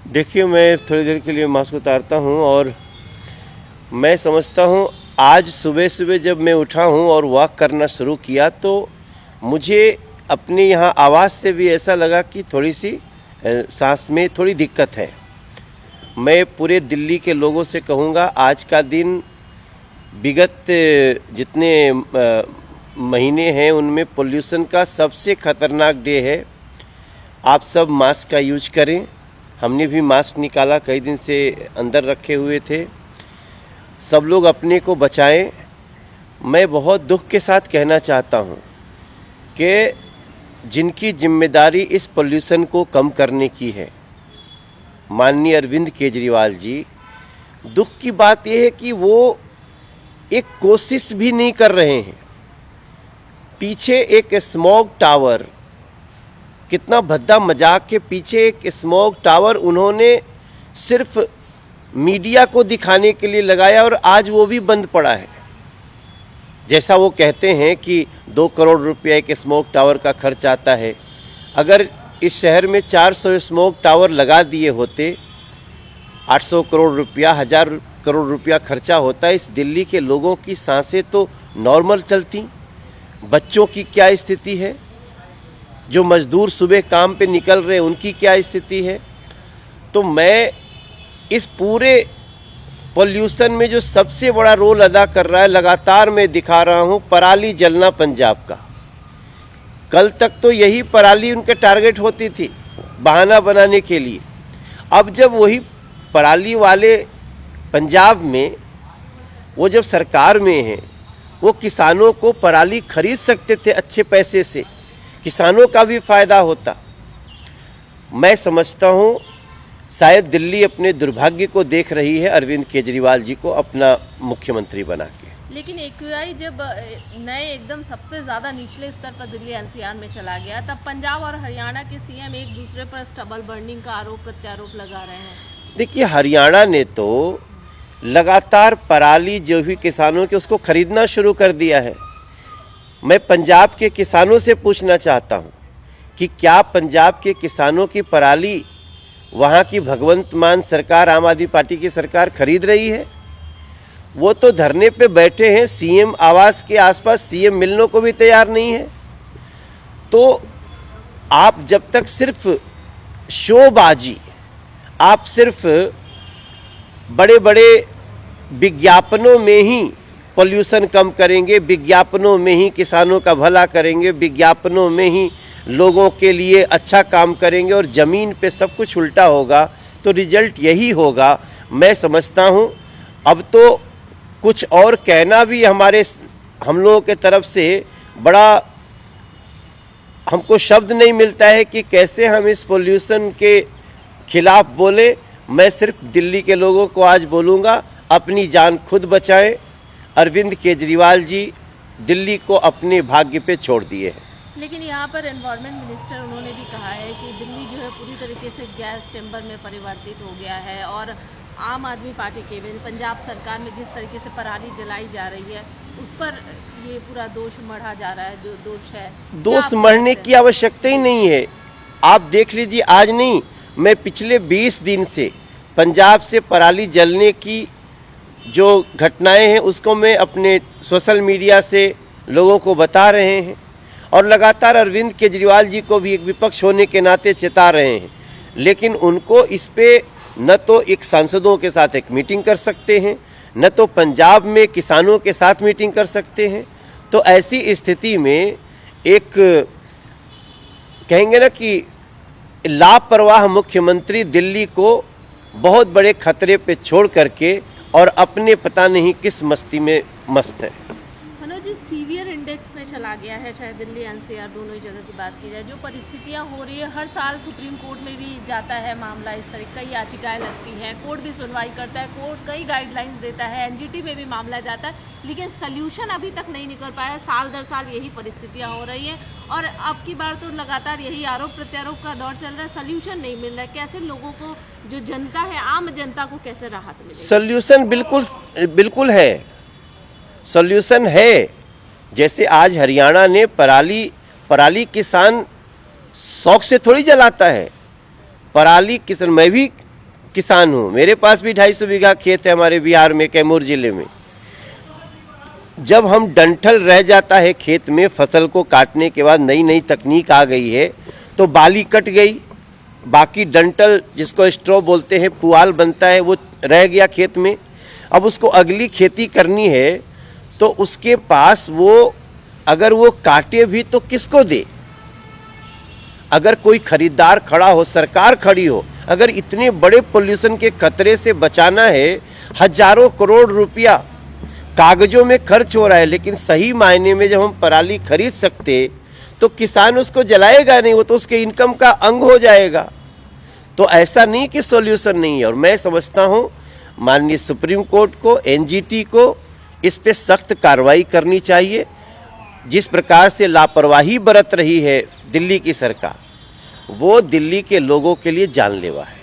देखिए, मैं थोड़ी देर के लिए मास्क उतारता हूँ और मैं समझता हूँ आज सुबह सुबह जब मैं उठा हूँ और वॉक करना शुरू किया तो मुझे अपने यहाँ आवाज़ से भी ऐसा लगा कि थोड़ी सी सांस में थोड़ी दिक्कत है। मैं पूरे दिल्ली के लोगों से कहूँगा, आज का दिन विगत जितने महीने हैं उनमें पोल्यूशन का सबसे ख़तरनाक डे है। आप सब मास्क का यूज करें। हमने भी मास्क निकाला, कई दिन से अंदर रखे हुए थे। सब लोग अपने को बचाएं। मैं बहुत दुख के साथ कहना चाहता हूं कि जिनकी जिम्मेदारी इस पोल्यूशन को कम करने की है, माननीय अरविंद केजरीवाल जी, दुख की बात यह है कि वो एक कोशिश भी नहीं कर रहे हैं। पीछे एक स्मॉग टावर, कितना भद्दा मजाक के पीछे एक स्मॉग टावर उन्होंने सिर्फ मीडिया को दिखाने के लिए लगाया और आज वो भी बंद पड़ा है। जैसा वो कहते हैं कि 2 करोड़ रुपया एक स्मॉग टावर का खर्च आता है। अगर इस शहर में 400 स्मॉग टावर लगा दिए होते, 800 करोड़ रुपया, 1000 करोड़ रुपया खर्चा होता, इस दिल्ली के लोगों की सांसें तो नॉर्मल चलती। बच्चों की क्या स्थिति है, जो मजदूर सुबह काम पे निकल रहे उनकी क्या स्थिति है। तो मैं इस पूरे पोल्यूशन में जो सबसे बड़ा रोल अदा कर रहा है, लगातार मैं दिखा रहा हूँ, पराली जलना पंजाब का। कल तक तो यही पराली उनके टारगेट होती थी बहाना बनाने के लिए। अब जब वही पराली वाले पंजाब में, वो जब सरकार में हैं, वो किसानों को पराली खरीद सकते थे अच्छे पैसे से, किसानों का भी फायदा होता। मैं समझता हूँ शायद दिल्ली अपने दुर्भाग्य को देख रही है अरविंद केजरीवाल जी को अपना मुख्यमंत्री बना के। लेकिन एक्यूआई जब नए एकदम सबसे ज़्यादा निचले स्तर पर दिल्ली एनसीआर में चला गया, तब पंजाब और हरियाणा के सीएम एक दूसरे पर स्टबल बर्निंग का आरोप प्रत्यारोप लगा रहे हैं। देखिए, हरियाणा ने तो लगातार पराली जो भी किसानों के, उसको खरीदना शुरू कर दिया है। मैं पंजाब के किसानों से पूछना चाहता हूं कि क्या पंजाब के किसानों की पराली वहां की भगवंत मान सरकार, आम आदमी पार्टी की सरकार खरीद रही है? वो तो धरने पे बैठे हैं, सीएम आवास के आसपास सीएम मिलने को भी तैयार नहीं है। तो आप जब तक सिर्फ शोबाजी, आप सिर्फ बड़े बड़े विज्ञापनों में ही पोल्यूशन कम करेंगे, विज्ञापनों में ही किसानों का भला करेंगे, विज्ञापनों में ही लोगों के लिए अच्छा काम करेंगे और ज़मीन पे सब कुछ उल्टा होगा, तो रिजल्ट यही होगा। मैं समझता हूँ अब तो कुछ और कहना भी हम लोगों के तरफ से बड़ा, हमको शब्द नहीं मिलता है कि कैसे हम इस पोल्यूशन के खिलाफ बोले। मैं सिर्फ दिल्ली के लोगों को आज बोलूँगा, अपनी जान खुद बचाएं। अरविंद केजरीवाल जी दिल्ली को अपने भाग्य पे छोड़ दिए हैं। लेकिन यहाँ पर एनवायरमेंट मिनिस्टर उन्होंने भी कहा है कि दिल्ली जो है पूरी तरीके से गैस चैम्बर में परिवर्तित हो गया है और आम आदमी पार्टी के पंजाब सरकार में जिस तरीके से पराली जलाई जा रही है उस पर ये पूरा दोष मढ़ा जा रहा है, जो दोष है। दोष मढ़ने की आवश्यकता ही नहीं है। आप देख लीजिए, आज नहीं, मैं पिछले 20 दिन से पंजाब से पराली जलने की जो घटनाएं हैं उसको मैं अपने सोशल मीडिया से लोगों को बता रहे हैं और लगातार अरविंद केजरीवाल जी को भी एक विपक्ष होने के नाते चेता रहे हैं। लेकिन उनको इस पे न तो एक सांसदों के साथ एक मीटिंग कर सकते हैं, न तो पंजाब में किसानों के साथ मीटिंग कर सकते हैं। तो ऐसी स्थिति में एक कहेंगे ना कि लापरवाह मुख्यमंत्री दिल्ली को बहुत बड़े खतरे पे छोड़ करके और अपने पता नहीं किस मस्ती में मस्त है। मनोज जी, सीवियर इंडेक्स में चला गया है, चाहे दिल्ली एनसीआर दोनों ही जगह की बात की जाए। जो परिस्थितियां हो रही है, हर साल सुप्रीम कोर्ट में भी जाता है मामला, इस तरह कई याचिकाएं लगती हैं, कोर्ट भी सुनवाई करता है, कोर्ट कई गाइडलाइंस देता है, एनजीटी में भी मामला जाता है, लेकिन सल्यूशन अभी तक नहीं निकल पाया है। साल दर साल यही परिस्थितियाँ हो रही हैं और अब की बार तो लगातार यही आरोप प्रत्यारोप का दौर चल रहा है, सल्यूशन नहीं मिल रहा है। कैसे लोगों को, जो जनता है, आम जनता को कैसे राहत मिलेगी? सल्यूशन बिल्कुल है, सॉल्यूशन है। जैसे आज हरियाणा ने पराली किसान शौक से थोड़ी जलाता है। पराली किसान, मैं भी किसान हूँ, मेरे पास भी 250 बीघा खेत है हमारे बिहार में, कैमूर जिले में। जब हम डंठल रह जाता है खेत में, फसल को काटने के बाद नई नई तकनीक आ गई है, तो बाली कट गई, बाकी डंठल जिसको स्ट्रॉ बोलते हैं, पुआल बनता है, वो रह गया खेत में। अब उसको अगली खेती करनी है तो उसके पास वो, अगर वो काटे भी तो किसको दे? अगर कोई खरीदार खड़ा हो, सरकार खड़ी हो, अगर इतने बड़े पोल्यूशन के खतरे से बचाना है, हजारों करोड़ रुपया कागजों में खर्च हो रहा है, लेकिन सही मायने में जब हम पराली खरीद सकते तो किसान उसको जलाएगा नहीं, वो तो उसके इनकम का अंग हो जाएगा। तो ऐसा नहीं कि सॉल्यूशन नहीं है। और मैं समझता हूँ माननीय सुप्रीम कोर्ट को, एनजीटी को इस पे सख्त कार्रवाई करनी चाहिए। जिस प्रकार से लापरवाही बरत रही है दिल्ली की सरकार, वो दिल्ली के लोगों के लिए जानलेवा है।